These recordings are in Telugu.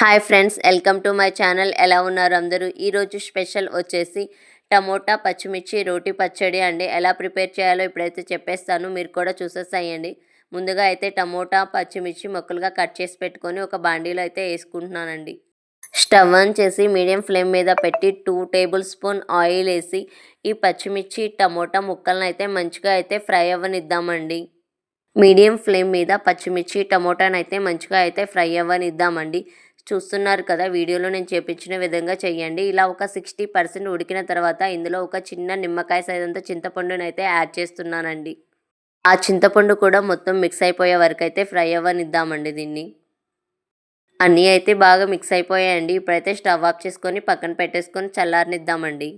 Hi friends, welcome to my channel. ఎలా ఉన్నారు అందరూ? ఈరోజు స్పెషల్ వచ్చేసి టమోటా పచ్చిమిర్చి రోటి పచ్చడి అండి. ఎలా ప్రిపేర్ చేయాలో ఇప్పుడైతే చెప్పేస్తాను, మీరు కూడా చూసేసేయండి. ముందుగా అయితే టమోటా పచ్చిమిర్చి ముక్కలుగా కట్ చేసి పెట్టుకొని ఒక బాండీలో అయితే వేసుకుంటున్నానండి. స్టవ్ ఆన్ చేసి మీడియం ఫ్లేమ్ మీద పెట్టి 2 టేబుల్ స్పూన్ ఆయిల్ వేసి ఈ పచ్చిమిర్చి టమోటా ముక్కలను అయితే మంచిగా అయితే ఫ్రై అవ్వనిద్దామండి. మీడియం ఫ్లేమ్ మీద పచ్చిమిర్చి టమోటానైతే మంచిగా అయితే ఫ్రై అవ్వనిద్దామండి. చూస్తున్నారు కదా, వీడియోలో నేను చూపించిన విధంగా చేయండి. ఇలా ఒక 60% ఉడికిన తర్వాత ఇందులో ఒక చిన్న నిమ్మకాయ సైజ్ అంతా చింతపండునైతే యాడ్ చేస్తున్నానండి. ఆ చింతపండు కూడా మొత్తం మిక్స్ అయిపోయే వరకు అయితే ఫ్రై అవ్వనిద్దామండి దీన్ని. అన్నీ అయితే బాగా మిక్స్ అయిపోయాయండి. ఇప్పుడైతే స్టవ్ ఆఫ్ చేసుకొని పక్కన పెట్టేసుకొని చల్లారనిద్దామండి.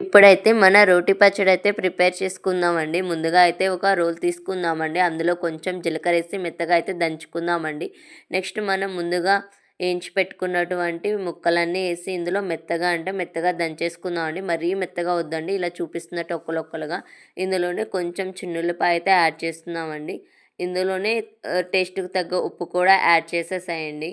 ఇప్పుడైతే మన రోటి పచ్చడి అయితే ప్రిపేర్ చేసుకుందామండి. ముందుగా అయితే ఒక రోల్ తీసుకుందామండి. అందులో కొంచెం జీలకర్ర వేసి మెత్తగా అయితే దంచుకుందామండి. నెక్స్ట్ మనం ముందుగా వేయించి పెట్టుకున్నటువంటి ముక్కలన్నీ వేసి ఇందులో మెత్తగా దంచేసుకుందామండి. మరీ మెత్తగా వద్దండి, ఇలా చూపిస్తున్నట్టు ఒక్కలొక్కలుగా. ఇందులోనే కొంచెం చిన్నుల్లిపాయ అయితే యాడ్ చేస్తున్నామండి. ఇందులోనే టేస్ట్కి తగ్గ ఉప్పు కూడా యాడ్ చేసేసేయండి.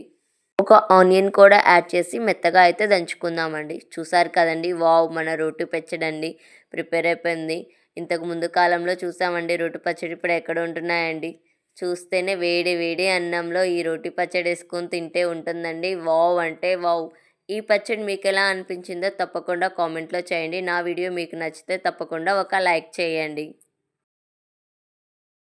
ఒక ఆనియన్ కూడా యాడ్ చేసి మెత్తగా అయితే దంచుకుందామండి. చూసారు కదండి, వావ్! మన రోటి పచ్చడండి ప్రిపేర్ అయిపోయింది. ఇంతకు ముందు కాలంలో చూసామండి రోటి పచ్చడి, ఇప్పుడు ఎక్కడ ఉంటున్నాయండి. చూస్తేనే వేడి వేడి అన్నంలో ఈ రోటి పచ్చడి వేసుకొని తింటే ఉంటుందండి. వావ్ అంటే వావ్! ఈ పచ్చడి మీకు ఎలా అనిపించిందో తప్పకుండా కామెంట్లో చేయండి. నా వీడియో మీకు నచ్చితే తప్పకుండా ఒక లైక్ చేయండి.